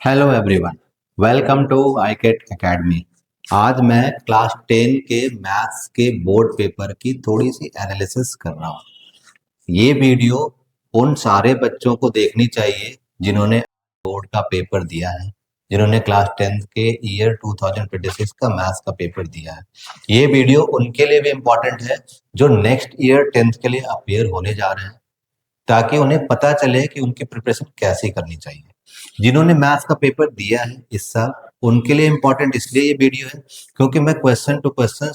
Hello everyone, welcome to आईकेट academy. आज मैं क्लास 10 के मैथ्स के बोर्ड पेपर की थोड़ी सी एनालिसिस कर रहा हूँ। ये वीडियो उन सारे बच्चों को देखनी चाहिए जिन्होंने बोर्ड का पेपर दिया है, जिन्होंने क्लास 10 के ईयर 2026 का मैथ्स का पेपर दिया है। ये वीडियो उनके लिए भी इम्पोर्टेंट है जो नेक्स्ट ईयर 10th के लिए अपियर होने जा रहे हैं, ताकि उन्हें पता चले कि उनकी प्रिपरेशन कैसी करनी चाहिए। जिन्होंने मैथ्स का पेपर दिया है इस साल, उनके लिए इम्पोर्टेंट इसलिए ये वीडियो है क्योंकि मैं क्वेश्चन टू क्वेश्चन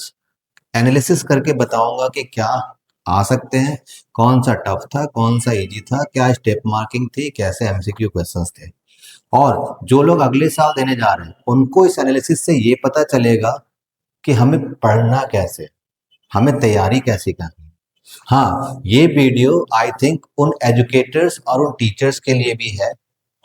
एनालिसिस करके बताऊंगा कि क्या आ सकते हैं, कौन सा टफ था, कौन सा इजी था, क्या स्टेप मार्किंग थी, कैसे एमसीक्यू क्वेश्चंस थे। और जो लोग अगले साल देने जा रहे हैं उनको इस एनालिसिस से ये पता चलेगा कि हमें पढ़ना कैसे, हमें तैयारी कैसे करनी। हाँ, ये वीडियो आई थिंक उन एजुकेटर्स और उन टीचर्स के लिए भी है।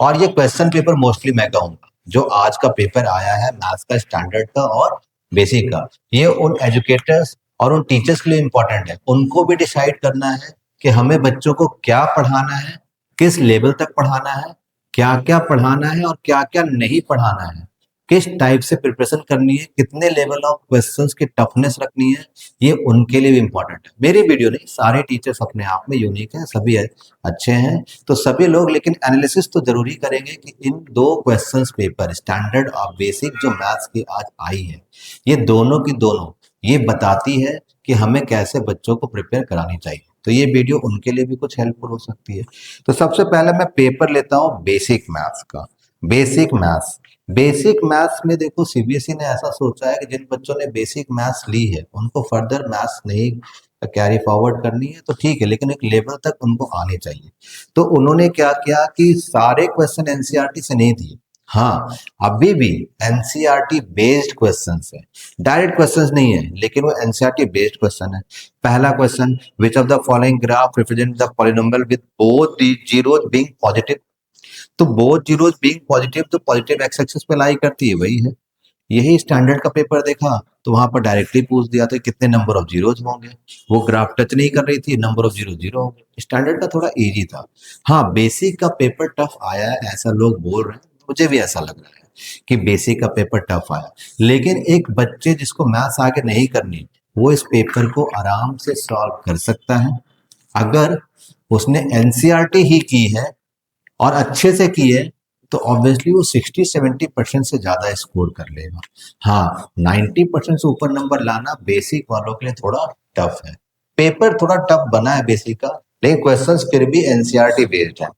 और ये क्वेश्चन पेपर मोस्टली मैं कहूँगा जो आज का पेपर आया है मैथ्स का स्टैंडर्ड का और बेसिक का, ये उन एजुकेटर्स और उन टीचर्स के लिए इम्पोर्टेंट है। उनको भी डिसाइड करना है कि हमें बच्चों को क्या पढ़ाना है, किस लेवल तक पढ़ाना है, क्या क्या पढ़ाना है और क्या क्या नहीं पढ़ाना है, किस टाइप से प्रिपरेशन करनी है, कितने लेवल ऑफ क्वेश्चंस की टफनेस रखनी है। ये उनके लिए भी इम्पोर्टेंट है। मेरी वीडियो नहीं, सारे टीचर्स अपने आप में यूनिक हैं, सभी अच्छे हैं, तो सभी लोग लेकिन एनालिसिस तो जरूरी करेंगे कि इन दो क्वेश्चंस पेपर स्टैंडर्ड और बेसिक जो मैथ्स की आज आई है, ये दोनों की दोनों ये बताती है कि हमें कैसे बच्चों को प्रिपेयर करानी चाहिए। तो ये वीडियो उनके लिए भी कुछ हेल्पफुल हो सकती है। तो सबसे पहले मैं पेपर लेता हूँ बेसिक मैथ्स का। बेसिक मैथ्स में देखो, सीबीएसई ने ऐसा सोचा है कि जिन बच्चों ने बेसिक मैथ्स ली है उनको फर्दर मैथ्स नहीं कैरी फॉरवर्ड करनी है तो ठीक है, लेकिन एक लेवल तक उनको आने चाहिए। तो उन्होंने क्या किया कि सारे क्वेश्चन एनसीईआरटी से नहीं दिए। हाँ, अभी भी एनसीईआरटी बेस्ड क्वेश्चंस है, डायरेक्ट क्वेश्चंस नहीं है, लेकिन वो एनसीईआरटी बेस्ड क्वेश्चन है। पहला question, which of the following graph represent the polynomial with both the zeros being positive. तो बोथ जीरोस बीइंग पॉजिटिव, तो पॉजिटिव एक्स एक्सिस पे लाई करती है, वही है। यही स्टैंडर्ड का पेपर देखा तो वहां पर डायरेक्टली पूछ दिया था कितने नंबर ऑफ जीरोज होंगे। वो ग्राफ टच नहीं कर रही थी, नंबर ऑफ जीरो जीरो होंगे। स्टैंडर्ड का थोड़ा इजी था। हाँ, बेसिक का पेपर टफ आया है ऐसा लोग बोल रहे हैं, मुझे भी ऐसा लग रहा है कि बेसिक का पेपर टफ आया। लेकिन एक बच्चे जिसको मैथ्स आगे नहीं करनी, वो इस पेपर को आराम से सॉल्व कर सकता है अगर उसने एनसीईआरटी ही की है और अच्छे से की है। तो ऑब्वियसली वो 60-70% से ज्यादा स्कोर कर लेगा। हाँ, 90% से ऊपर नंबर लाना बेसिक वालों के लिए थोड़ा टफ है। पेपर थोड़ा टफ बना है बेसिक का, लेकिन क्वेश्चंस फिर भी एनसीईआरटी बेस्ड है।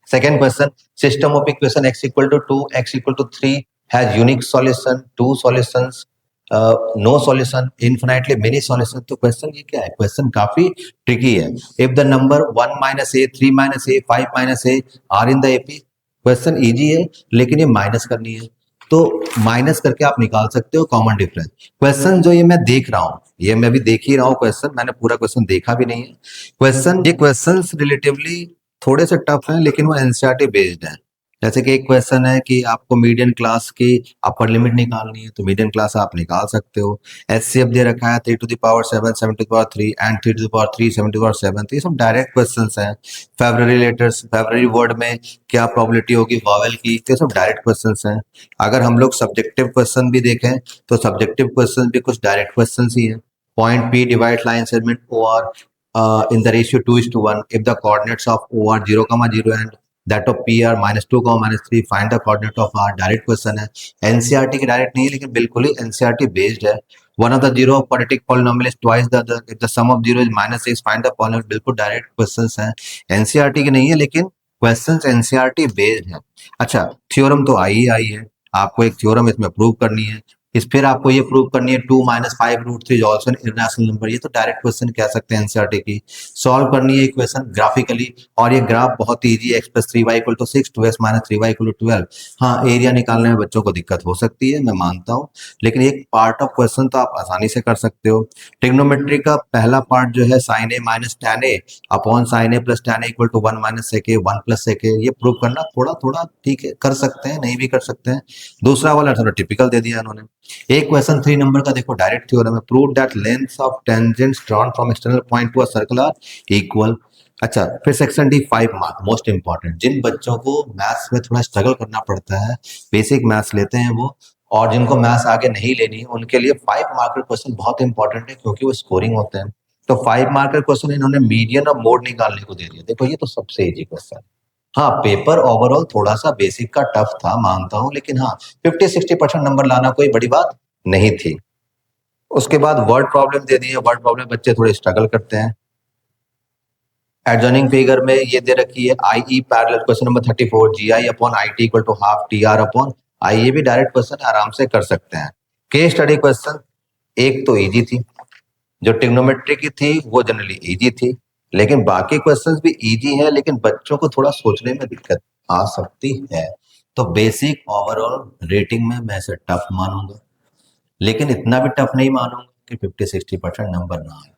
Second question, system of equation x equal to 2 x equal to 3 has unique solution, two solutions, no solution, infinitely many solution. तो क्वेश्चन ये क्या है? क्वेश्चन काफी ट्रिकी है। If the number 1 minus a, 3 minus a, 5 minus a are in the AP. Question easy है लेकिन ये minus करनी है, तो माइनस करके आप निकाल सकते हो कॉमन डिफरेंस। क्वेश्चन जो ये मैं देख रहा हूँ, ये मैं भी देख ही रहा हूँ क्वेश्चन, मैंने पूरा क्वेश्चन देखा भी नहीं है। ये क्वेश्चंस रिलेटिवली थोड़े से टफ हैं, लेकिन वो एनसीईआरटी बेस्ड है। जैसे कि एक क्वेश्चन है कि आपको मीडियन क्लास की अपर लिमिट निकालनी है, तो मीडियन क्लास आप निकाल सकते हो। एचसीएफ दे रखा है 3 to the power 7, 7 to the power 3 and 3 to the power 3, 7 to the power 7। तो ये सब डायरेक्ट क्वेश्चंस हैं। फेब्रुअरी लेटर्स, फेब्रुअरी वर्ड में क्या प्रोबेबिलिटी होगी वॉवेल की, तो ये सब डायरेक्ट क्वेश्चंस हैं। अगर हम लोग सब्जेक्टिव क्वेश्चन भी देखें तो सब्जेक्टिव क्वेश्चन भी कुछ डायरेक्ट क्वेश्चन ही है। Point P divide line segment O R in the ratio 2:1 if the coordinates of O are 0, 0 and that of P are -2, -3, find the coordinate of R। Direct question है, NCERT की direct नहीं है लेकिन बिल्कुल ही NCERT based है। One of the zero quadratic polynomial is twice the other if the sum of zero is -6 find the polynomial. बिल्कुल direct questions हैं, एनसीईआरटी की नहीं है लेकिन क्वेश्चंस एनसीईआरटी बेस्ड है। अच्छा, थ्योरम तो आई है, आपको एक थ्योरम इसमें प्रूव करनी है। इस फिर आपको ये प्रूव करनी है 2 - 5√3 ऑल्सो एन इरेशनल नंबर। ये तो डायरेक्ट क्वेश्चन कह सकते हैं एनसीईआरटी की। सॉल्व करनी है इक्वेशन ग्राफिकली, और ये ग्राफ बहुत इजी है। x + 3y = 6, 2x - 3y = 12। हाँ, एरिया निकालने में बच्चों को दिक्कत हो सकती है, मैं मानता हूँ, लेकिन एक पार्ट ऑफ क्वेश्चन तो आप आसानी से कर सकते हो। ट्रिग्नोमेट्री का पहला पार्ट जो है sin a - tan a upon sin a + tan a = 1 - sec a 1 + sec a, ये प्रूव करना थोड़ा थोड़ा ठीक है, कर सकते हैं, नहीं भी कर सकते हैं। दूसरा वाला थोड़ा टिपिकल दे दिया उन्होंने। एक क्वेश्चन 3 नंबर का देखो, डायरेक्ट थ्योरम है। Prove that lengths of tangents drawn from external point to a circle are equal. अच्छा, फिर section D 5 mark most important. जिन बच्चों को मैथ्स में थोड़ा स्ट्रगल करना पड़ता है, बेसिक मैथ्स लेते हैं वो, और जिनको मैथ्स आगे नहीं लेनी है, उनके लिए 5 मार्क के क्वेश्चन बहुत इंपॉर्टेंट है, क्योंकि वो स्कोरिंग होते हैं। तो 5 मार्क के क्वेश्चन इन्होंने मीडियन और मोड निकालने को दे दिया। देखो ये तो सबसे इजी क्वेश्चन। हाँ, पेपर ओवरऑल थोड़ा सा बेसिक का टफ था, मानता हूँ, लेकिन हाँ 50-60% नंबर लाना कोई बड़ी बात नहीं थी। उसके बाद वर्ड प्रॉब्लम दे दिए। वर्ड प्रॉब्लम बच्चे थोड़े स्ट्रगल करते हैं। एडजॉइनिंग फिगर में ये दे रखी है I E parallel question number 34, G I upon I T equal to half T R upon I. ये भी डायरेक्ट क्वेश्चन आराम से कर सकते हैं। केस स्टडी क्वेश्चन एक तो इजी थी, जो ट्रिग्नोमेट्री की थी वो जनरली इजी थी, लेकिन बाकी क्वेश्चंस भी इजी है, लेकिन बच्चों को थोड़ा सोचने में दिक्कत आ सकती है। तो बेसिक ओवरऑल रेटिंग में मैं इसे टफ मानूंगा, लेकिन इतना भी टफ नहीं मानूंगा कि 50-60% नंबर ना आए।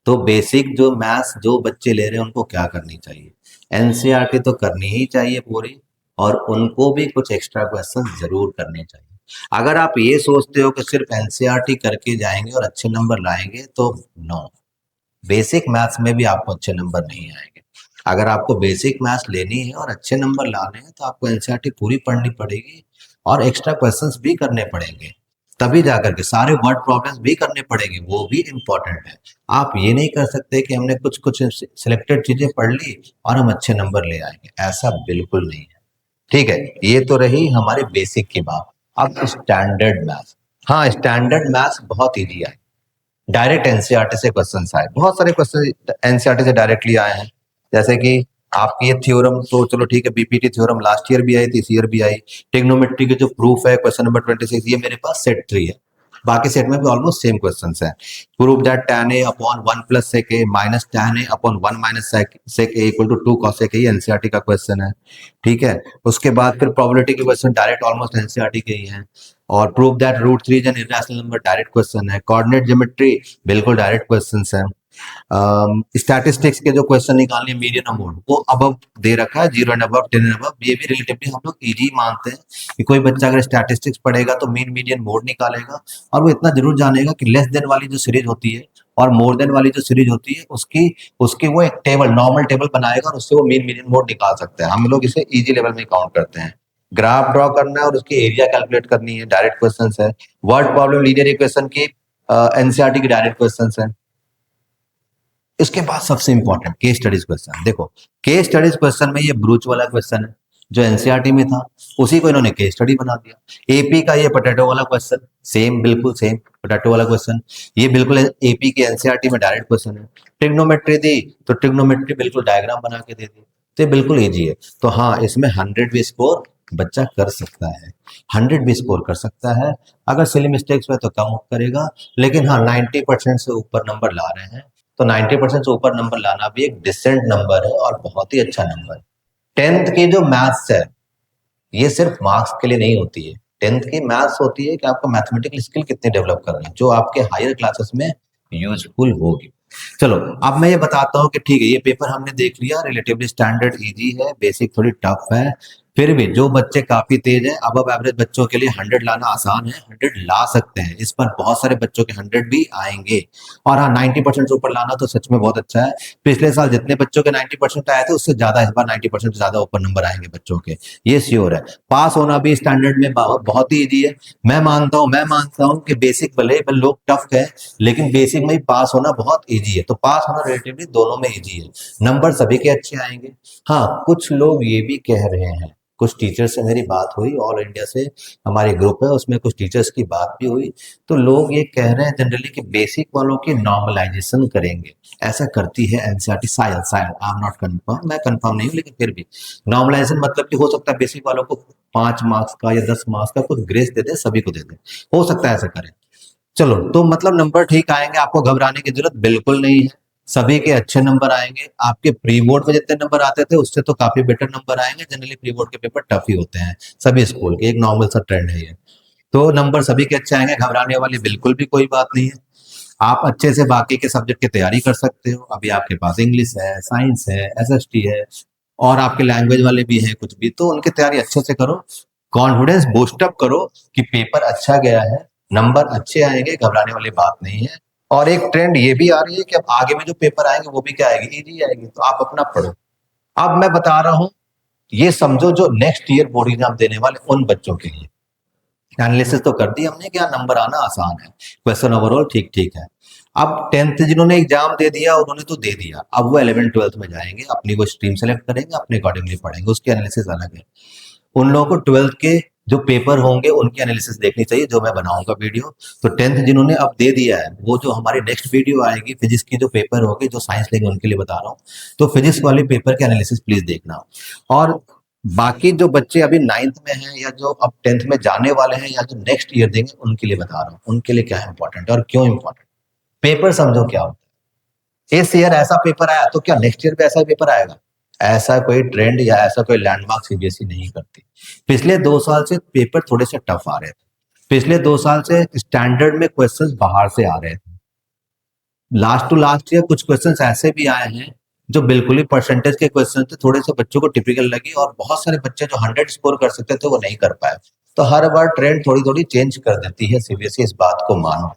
तो बेसिक जो मैथ्स जो बच्चे ले रहे हैं उनको क्या करनी चाहिए, एनसीईआरटी तो करनी ही चाहिए पूरी, और उनको भी कुछ एक्स्ट्रा क्वेश्चन जरूर करने चाहिए। अगर आप ये सोचते हो कि सिर्फ एनसीईआरटी करके जाएंगे और अच्छे नंबर लाएंगे, तो नो, बेसिक मैथ्स में भी आपको अच्छे नंबर नहीं आएंगे। अगर आपको बेसिक मैथ्स लेनी है और अच्छे नंबर लाने हैं, तो आपको एनसीईआरटी पूरी पढ़नी पड़ेगी और एक्स्ट्रा क्वेश्चंस भी करने पड़ेंगे। तभी जाकर के सारे वर्ड प्रॉब्लम्स भी करने पड़ेंगे, वो भी इम्पोर्टेंट है। आप ये नहीं कर सकते कि हमने कुछ कुछ सिलेक्टेड चीजें पढ़ ली और हम अच्छे नंबर ले आएंगे, ऐसा बिल्कुल नहीं है। ठीक है, ये तो रही हमारे बेसिक की बात। अब स्टैंडर्ड मैथ्स। हाँ, स्टैंडर्ड मैथ्स बहुत ईजी है। डायरेक्ट एनसीईआरटी से क्वेश्चंस आए, बहुत सारे क्वेश्चन एनसीईआरटी से डायरेक्टली आए हैं। जैसे कि आपकी ये थ्योरम तो चलो ठीक है, बीपीटी थ्योरम लास्ट ईयर भी आई थी, इस ईयर भी आई। ट्रिग्नोमेट्री के जो प्रूफ है क्वेश्चन नंबर 26, ये मेरे पास सेट 3 है। बाकी सेट में भी ऑलमोस्ट सेम क्वेश्चंस हैं। Prove that tan a upon 1 plus sec a minus tan a upon 1 minus sec a equal to 2 cos sec a, ये एनसीईआरटी का क्वेश्चन है। ठीक है, उसके बाद फिर प्रोबेबिलिटी के क्वेश्चन डायरेक्ट ऑलमोस्ट एनसीईआरटी के ही हैं। और prove that √3 is an irrational number, direct question है। कोऑर्डिनेट ज्योमेट्री बिल्कुल डायरेक्ट क्वेश्चंस हैं। स्टैटिस्टिक्स के जो क्वेश्चन निकालने मीडियन और मोड, वो अबव दे रखा है, 0 एंड अबव, 10 एंड अबव, ये भी रिलेटिवली हम लोग इजी मानते हैं कि कोई बच्चा अगर स्टैटिस्टिक्स पढ़ेगा तो मीन मीडियन मोड निकालेगा, और वो इतना जरूर जानेगा कि लेस देन वाली जो सीरीज होती है और मोर देन वाली जो सीरीज होती है, उसकी उसकी वो एक टेबल, नॉर्मल टेबल बनाएगा और उससे वो मीन मीडियन मोड निकाल सकते हैं। हम लोग इसे इजी लेवल में काउंट करते हैं। ग्राफ ड्रॉ करना है और उसकी एरिया कैलकुलेट करनी है, डायरेक्ट क्वेश्चन है। वर्ड प्रॉब्लम लीनियर इक्वेशन की एनसीईआरटी की डायरेक्ट क्वेश्चन है। इसके बाद सबसे इंपॉर्टेंट केस स्टडीज क्वेश्चन। देखो, केस स्टडीज क्वेश्चन में ये ब्रूच वाला क्वेश्चन है जो एनसीईआरटी में था, उसी को इन्होंने केस स्टडी बना दिया। एपी का ये पोटैटो वाला क्वेश्चन, सेम, बिल्कुल सेम पोटैटो वाला क्वेश्चन, ये बिल्कुल एपी के एनसीईआरटी में डायरेक्ट क्वेश्चन है। ट्रिग्नोमेट्री दी तो ट्रिग्नोमेट्री बिल्कुल डायग्राम बना के दे दी, तो ये बिल्कुल ईजी है। तो हाँ, इसमें 100 भी स्कोर बच्चा कर सकता है, 100 भी स्कोर कर सकता है। अगर सिली मिस्टेक्स में तो कम करेगा, लेकिन हाँ 90% से ऊपर नंबर ला रहे हैं, तो 90% से ऊपर नंबर लाना भी एक डिसेंट नंबर है और बहुत ही अच्छा नंबर है। 10th की जो मैथ्स है, ये सिर्फ मार्क्स के लिए नहीं होती है। 10th की मैथ्स होती है कि आपको मैथमेटिकल स्किल कितने डेवलप करनी है, जो आपके हायर क्लासेस में यूजफुल होगी। चलो, अब मैं ये बताता हूँ कि ठीक है, ये पेपर हमने देख लिया, रिलेटिवली स्टैंडर्ड इजी है, बेसिक थोड़ी टफ है। फिर भी जो बच्चे काफी तेज हैं, अब एवरेज बच्चों के लिए 100 लाना आसान है, 100 ला सकते हैं। इस पर बहुत सारे बच्चों के 100 भी आएंगे। और हाँ, 90% से ऊपर लाना तो सच में बहुत अच्छा है। पिछले साल जितने बच्चों के 90% आए थे, उससे ज्यादा इस बार 90% से ज्यादा ऊपर नंबर आएंगे बच्चों के, ये श्योर है। पास होना भी स्टैंडर्ड में बहुत ही ईजी है। मैं मानता हूँ कि बेसिक भले लोग टफ है, लेकिन बेसिक में ही पास होना बहुत ईजी है। तो पास होना रिलेटिवली दोनों में ईजी है, नंबर सभी के अच्छे आएंगे। हाँ, कुछ लोग ये भी कह रहे हैं, कुछ टीचर्स से मेरी बात हुई, ऑल इंडिया से हमारे ग्रुप है, उसमें कुछ टीचर्स की बात भी हुई, तो लोग ये कह रहे हैं जनरली कि बेसिक वालों की नॉर्मलाइजेशन करेंगे। ऐसा करती है एनसीईआरटी, शायद शायद, आई एम नॉट कंफर्म, मैं कंफर्म नहीं हूँ, लेकिन फिर भी नॉर्मलाइजेशन मतलब कि हो सकता है बेसिक वालों को 5 मार्क्स का या 10 मार्क्स का कुछ ग्रेस दे दे, सभी को दे दे, हो सकता है ऐसा करें। चलो, तो मतलब नंबर ठीक आएंगे, आपको घबराने की जरूरत बिल्कुल नहीं है, सभी के अच्छे नंबर आएंगे। आपके प्री बोर्ड में जितने नंबर आते थे उससे तो काफी बेटर नंबर आएंगे। जनरली प्री बोर्ड के पेपर टफ ही होते हैं सभी स्कूल के, एक नॉर्मल सा ट्रेंड है ये। तो नंबर सभी के अच्छे आएंगे, घबराने वाली बिल्कुल भी कोई बात नहीं है। आप अच्छे से बाकी के सब्जेक्ट की तैयारी कर सकते हो। अभी आपके पास इंग्लिश है, साइंस है, एसएसटी है, और आपके लैंग्वेज वाले भी हैं कुछ भी, तो उनकी तैयारी अच्छे से करो, कॉन्फिडेंस बूस्टअप करो कि पेपर अच्छा गया है, नंबर अच्छे आएंगे, घबराने वाली बात नहीं है। और एक ट्रेंड ये भी आ रही है कि अब आगे में जो पेपर आएंगे वो भी क्या आएगी, इजी आएगी, तो आप अपना पढ़ो। अब मैं बता रहा हूं, ये समझो जो नेक्स्ट ईयर बोर्ड एग्जाम देने वाले उन बच्चों के लिए एनालिसिस तो कर दी हमने, क्या नंबर आना आसान है, क्वेश्चन ओवरऑल ठीक ठीक है। अब टेंथ जिन्होंने एग्जाम दे दिया उन्होंने तो दे दिया, अब वो 11 ट्वेल्थ में जाएंगे, अपनी वो स्ट्रीम सेलेक्ट करेंगे, अपने अकॉर्डिंगली पढ़ेंगे, उसकी एनालिसिस अलग है। उन लोगों को ट्वेल्थ के जो पेपर होंगे उनकी एनालिसिस देखनी चाहिए, जो मैं बनाऊंगा वीडियो। तो टेंथ जिन्होंने अब दे दिया है, वो जो हमारी नेक्स्ट वीडियो आएगी फिजिक्स की जो पेपर होगी, जो साइंस लेंगे उनके लिए बता रहा हूँ, तो फिजिक्स वाले पेपर की एनालिसिस प्लीज देखना। और बाकी जो बच्चे अभी नाइन्थ में हैं या जो अब टेंथ में जाने वाले हैं या जो नेक्स्ट ईयर देंगे उनके लिए बता रहा हूँ, उनके लिए क्या इंपॉर्टेंट है और क्यों इंपॉर्टेंट। पेपर समझो क्या होता है, इस ईयर ऐसा पेपर आया तो क्या नेक्स्ट ईयर भी ऐसा पेपर आएगा? ऐसा कोई ट्रेंड या ऐसा कोई लैंडमार्क सीबीएसई नहीं करती। पिछले 2 साल से पेपर थोड़े से टफ आ रहे थे, पिछले 2 साल से स्टैंडर्ड में क्वेश्चंस बाहर से आ रहे थे। लास्ट टू लास्ट ईयर कुछ क्वेश्चंस ऐसे भी आए हैं जो बिल्कुल ही परसेंटेज के क्वेश्चन थे, थोड़े से बच्चों को टिपिकल लगी और बहुत सारे बच्चे जो 100 स्कोर कर सकते थे वो नहीं कर पाए। तो हर बार ट्रेंड थोड़ी थोड़ी चेंज कर देती है सीबीएसई, इस बात को मानो।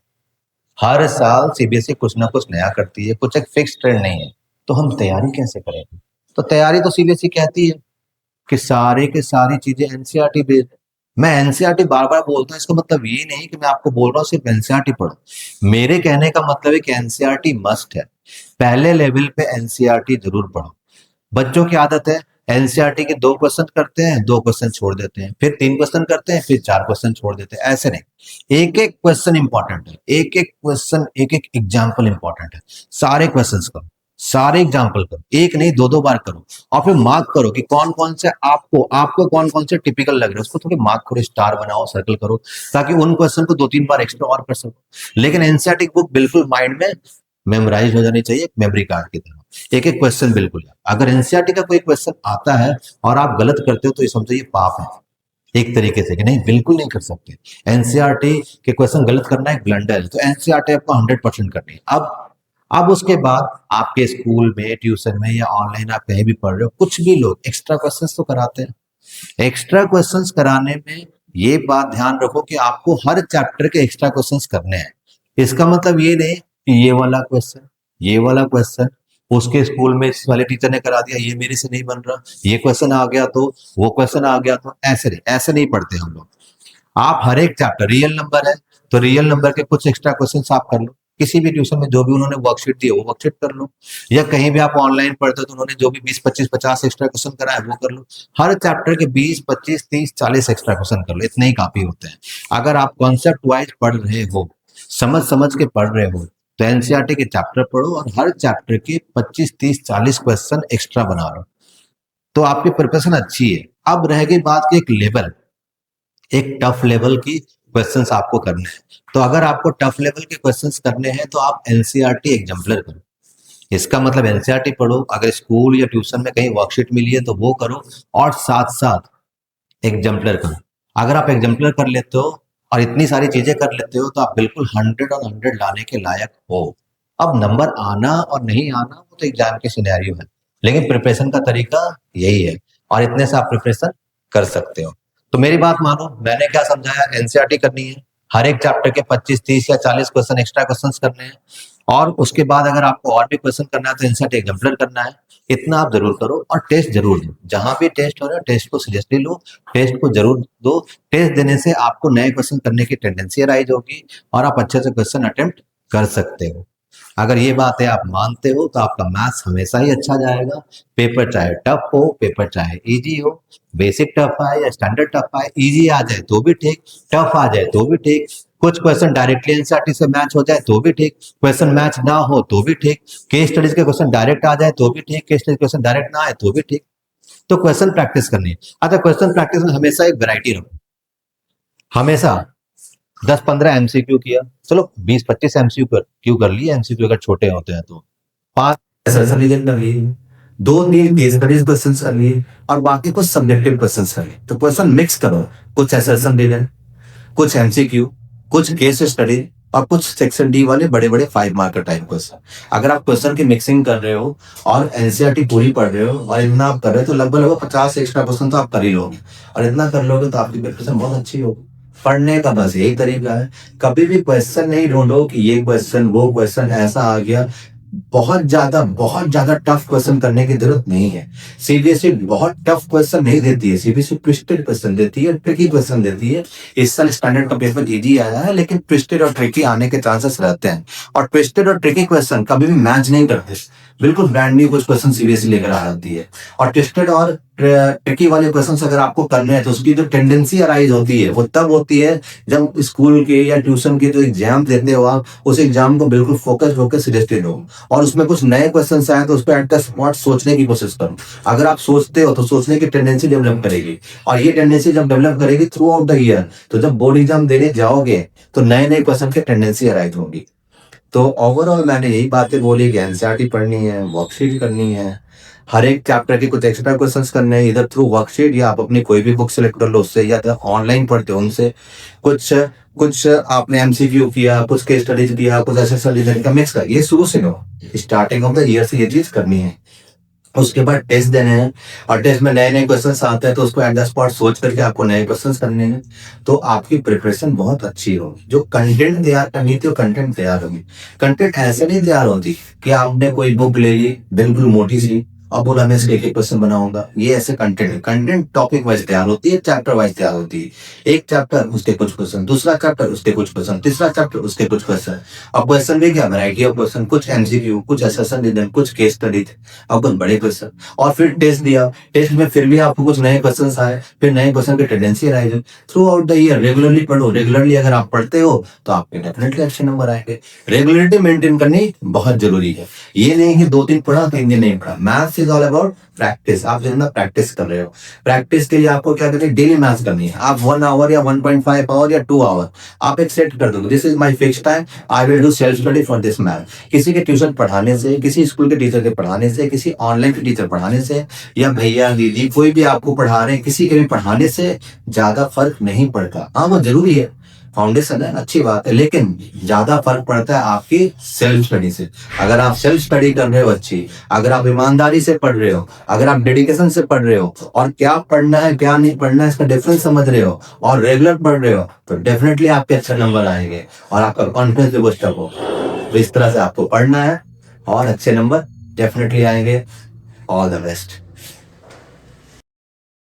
हर साल सीबीएसई कुछ ना कुछ नया करती है, कुछ एक फिक्स ट्रेंड नहीं है। तो हम तैयारी कैसे करेंगे? तो तैयारी तो सीबीएसई कहती है कि सारे के सारी चीजें एनसीईआरटी बेस्ड है। मैं एनसीईआरटी बार बार बोलता हूँ, इसका मतलब ये नहीं कि मैं आपको बोल रहा हूँ सिर्फ एनसीईआरटी पढ़ो। मेरे कहने का मतलब है कि एनसीईआरटी मस्ट है, पहले लेवल पे एनसीईआरटी जरूर पढ़ो। बच्चों की आदत है एनसीईआरटी के 2 क्वेश्चन करते हैं, 2 क्वेश्चन छोड़ देते हैं, फिर 3 क्वेश्चन करते हैं, फिर 4 क्वेश्चन छोड़ देते हैं। ऐसे नहीं, एक एक क्वेश्चन इंपॉर्टेंट है, एक एक क्वेश्चन, एक एक एग्जाम्पल इंपॉर्टेंट है। सारे क्वेश्चन करो, सारे एग्जाम्पल करो, एक नहीं 2 2 बार करो, और फिर मार्क करो कि कौन कौन से आपको आपको कौन कौन से टिपिकल लग रहे हैं, उसको थोड़ी मार्क करो, स्टार बनाओ, सर्कल करो, ताकि उन क्वेश्चन को 2 3 बार एक्स्ट्रा और कर सको। लेकिन एनसीईआरटी बुक बिल्कुल माइंड में मेमोराइज हो जानी चाहिए, मेमोरी कार्ड की तरह, एक एक क्वेश्चन बिल्कुल। अगर एनसीईआरटी का कोई क्वेश्चन आता है और आप गलत करते हो तो ये समझो ये पाप है एक तरीके से, कि नहीं बिल्कुल नहीं कर सकते। एनसीईआरटी के क्वेश्चन गलत करना एक ब्लंडर है, तो एनसीईआरटी आपको 100% करनी है। अब उसके बाद आपके स्कूल में, ट्यूशन में या ऑनलाइन आप कहीं भी पढ़ रहे हो, कुछ भी लोग एक्स्ट्रा क्वेश्चंस तो कराते हैं। एक्स्ट्रा क्वेश्चंस कराने में ये बात ध्यान रखो कि आपको हर चैप्टर के एक्स्ट्रा क्वेश्चंस करने हैं। इसका मतलब ये नहीं कि ये वाला क्वेश्चन, ये वाला क्वेश्चन उसके स्कूल में इस वाले टीचर ने करा दिया, ये मेरे से नहीं बन रहा, ये क्वेश्चन आ गया तो वो क्वेश्चन आ गया तो, ऐसे नहीं पढ़ते हम लोग। आप हर एक चैप्टर, रियल नंबर है तो रियल नंबर के कुछ एक्स्ट्रा क्वेश्चन आप कर लो, किसी भी ट्यूशन में जो भी उन्होंने वर्कशीट दी है वो वर्कशीट कर लो, या कहीं भी आप ऑनलाइन पढ़ते हो तो उन्होंने जो भी 20 25 50 एक्स्ट्रा क्वेश्चन कराया वो कर लो। हर चैप्टर के 20 25 30 40 एक्स्ट्रा क्वेश्चन कर लो, इतने ही काफी होते हैं। अगर आप कॉन्सेप्ट वाइज पढ़ रहे हो, समझ समझ के पढ़ रहे हो, तो एनसीईआरटी के चैप्टर पढ़ो और हर चैप्टर के 25 30 40 क्वेश्चन एक्स्ट्रा बना लो, तो आपकी प्रिपरेशन अच्छी है। अब रह गई बात की एक लेवल, एक टफ लेवल की क्वेश्चंस आपको करने हैं। तो अगर आपको टफ लेवल के क्वेश्चंस करने हैं तो आप एनसीईआरटी एग्जाम्पलर करो। इसका मतलब एनसीईआरटी पढ़ो, अगर स्कूल या ट्यूशन में कहीं वर्कशीट मिली है तो वो करो, और साथ साथ एग्जाम्पलर करो। अगर आप एग्जाम्पलर कर लेते हो और इतनी सारी चीजें कर लेते हो तो आप बिल्कुल 100 और 100 लाने के लायक हो। अब नंबर आना और नहीं आना वो तो एग्जाम के सिनेरियो है, लेकिन प्रिपरेशन का तरीका यही है, और इतने से आप प्रिपरेशन कर सकते हो। तो मेरी बात मानो, मैंने क्या समझाया, एनसीईआरटी करनी है, हर एक चैप्टर के 25 30 या 40 क्वेश्चन एक्स्ट्रा क्वेश्चंस करने हैं, और उसके बाद अगर आपको और भी क्वेश्चन करना है तो एनसीईआरटी एग्जाम्पलर करना है। इतना आप जरूर करो और टेस्ट जरूर दो, जहां भी टेस्ट हो रहा है टेस्ट को सीरियसली लो, टेस्ट को जरूर दो। टेस्ट देने से आपको नए क्वेश्चन करने की टेंडेंसी राइज होगी और आप अच्छे से क्वेश्चन अटेम्प्ट कर सकते हो। अगर ये बात है आप मानते हो तो आपका मैथ्स हमेशा ही अच्छा जाएगा। पेपर चाहे टफ हो, पेपर चाहे इजी हो, बेसिक टफ आए या स्टैंडर्ड टफ आए, इजी आ जाए तो भी ठीक, टफ आ जाए तो भी ठीक, कुछ क्वेश्चन डायरेक्टली एनसीईआरटी से मैच हो जाए तो भी ठीक, क्वेश्चन मैच ना हो तो भी ठीक, केस स्टडीज के क्वेश्चन डायरेक्ट आ जाए तो भी ठीक, केस स्टडीज क्वेश्चन डायरेक्ट ना आए तो भी ठीक। तो क्वेश्चन प्रैक्टिस करनी है। अच्छा, क्वेश्चन प्रैक्टिस में हमेशा एक वैरायटी रखो, हमेशा 10 15 एमसीक्यू किया, चलो 20 25 एमसीक्यू कर लिए, एमसीक्यू अगर छोटे होते हैं तो 5 ऐसा रीजन कर लिए, 2 3 केस स्टडीज क्वेश्चन कर लिए, और बाकी कुछ सब्जेक्टिव क्वेश्चन कर लिए। तो क्वेश्चन मिक्स करो, कुछ एसएसएम रीजन, कुछ एमसीक्यू, कुछ केस स्टडी, और कुछ सेक्शन डी वाले बड़े बड़े 5 मार्कर टाइप क्वेश्चन। अगर आप क्वेश्चन की मिक्सिंग कर रहे हो और एनसीईआरटी पूरी पढ़ रहे हो और इतना आप कर रहे हो तो लगभग 50 एक्स्ट्रा क्वेश्चन तो आप कर ही लोगे, और इतना कर लोगे तो आपकी प्रिपरेशन बहुत अच्छी होगी। पढ़ने का बस यही तरीका है। कभी भी क्वेश्चन नहीं ढूँढो कि ये क्वेश्चन, वो क्वेश्चन ऐसा आ गया। बहुत ज़्यादा टफ क्वेश्चन करने की ज़रूरत नहीं है। सीबीएसई बहुत टफ क्वेश्चन नहीं देती है, सीबीएसई ट्विस्टेड क्वेश्चन देती है, ट्रिकी क्वेश्चन देती है। इस साल स्टैंडर्ड का पेपर ईज़ी आया है, लेकिन ट्विस्टेड और ट्रिकी आने के चांसेस रहते हैं। और ट्विस्टेड और ट्रिकी क्वेश्चन कभी भी मैच नहीं करते। बिल्कुल ब्रांड न्यू कुछ क्वेश्चन सीबीएसई लेकर आ जाती है। और ट्विस्टेड और ट्रिकी वाले क्वेश्चन अगर आपको करने हैं, तो उसकी जो टेंडेंसी अराइज होती है, वो तब होती है जब स्कूल के या ट्यूशन के जो एग्जाम देते हो आप, उस एग्जाम को बिल्कुल फोकस होकर सीरियसली लो, और उसमें कुछ नए क्वेश्चन आए तो उस पर एट द स्पॉट सोचने की कोशिश करो। अगर आप सोचते हो तो सोचने की टेंडेंसी डेवलप करेगी, और ये टेंडेंसी जब डेवलप करेगी थ्रू आउट द ईयर, तो जब बोर्ड एग्जाम देने जाओगे तो नए नए क्वेश्चन की टेंडेंसी अराइज होगी। तो ओवरऑल मैंने यही बातें बोली कि एनसीईआरटी पढ़नी है, वर्कशीट करनी है, हर एक चैप्टर के कुछ एक्स्ट्रा क्वेश्चंस करने हैं, इधर थ्रू वर्कशीट या आप अपनी कोई भी बुक सेलेक्ट कर लो उससे, या तो ऑनलाइन पढ़ते हो उनसे। कुछ कुछ आपने एमसीक्यू किया, कुछ केस स्टडीज किया, कुछ ऐसे स्टडीज का मिक्स कर, ये शुरू से लो। स्टार्टिंग ऑफ द ईयर से ये चीज करनी है। उसके बाद टेस्ट देने हैं, और टेस्ट में नए नए क्वेश्चंस आते हैं, तो उसको एट द स्पॉट सोच करके आपको नए क्वेश्चंस करने हैं। तो आपकी प्रिपरेशन बहुत अच्छी होगी। जो कंटेंट तैयार करनी थी वो कंटेंट तैयार होगी। कंटेंट ऐसे नहीं तैयार होती कि आपने कोई बुक ले ली बिल्कुल मोटी सी और बोला मैं इसके एक एक क्वेश्चन बनाऊंगा। ये ऐसे कंटेंट है। कंटेंट टॉपिक वाइज तैयार होती है, चैप्टर वाइज तैयार होती है। एक चैप्टर उसके कुछ क्वेश्चन, दूसरा चैप्टर उसके कुछ क्वेश्चन, तीसरा चैप्टर उसके कुछ क्वेश्चन। अब क्वेश्चन भी क्या, वैरायटी ऑफ क्वेश्चन, कुछ एमसीक्यू, कुछ एसेशन रीजन, कुछ केस स्टडी, अब कुछ बड़े क्वेश्चन। और फिर टेस्ट दिया, टेस्ट में फिर भी आपको कुछ नए क्वेश्चन आए, फिर नए क्वेश्चन की टेंडेंसी आएगी। Through out the year regularly पढ़ो। रेगुलरली अगर आप पढ़ते हो तो आपके डेफिनेटली अच्छे नंबर आएंगे। रेगुलरिटी मेंटेन करनी बहुत जरूरी है। ये नहीं कि 2 दिन पढ़ा 3 दिन नहीं पढ़ा। Maths is all about practice. आप जितना प्रैक्टिस कर रहे हो, प्रैक्टिस के लिए आपको क्या करनी है, डेली मैथ्स करनी है। आप 1 आवर या 1.5 आवर या 2 आवर आप एक सेट कर दो, this is my fix time, I will do self study for this math. किसी के ट्यूशन पढ़ाने से, किसी स्कूल के टीचर के पढ़ाने से, किसी ऑनलाइन के टीचर पढ़ाने से, या भैया दीदी कोई भी आपको पढ़ा रहे हैं, किसी के भी पढ़ाने से ज्यादा फर्क नहीं पड़ता। हाँ वो जरूरी है, फाउंडेशन है, अच्छी बात है, लेकिन ज्यादा फर्क पड़ता है आपकी सेल्फ स्टडी से। अगर आप सेल्फ स्टडी कर रहे हो अच्छी, अगर आप ईमानदारी से पढ़ रहे हो, अगर आप डेडिकेशन से पढ़ रहे हो, और क्या पढ़ना है क्या नहीं पढ़ना है इसका डिफरेंस समझ रहे हो, और रेगुलर पढ़ रहे हो, तो डेफिनेटली आपके अच्छे नंबर आएंगे और आपका कॉन्फिडेंस भी बूस्ट अप हो। तो इस तरह से आपको पढ़ना है और अच्छे नंबर डेफिनेटली आएंगे। All the best.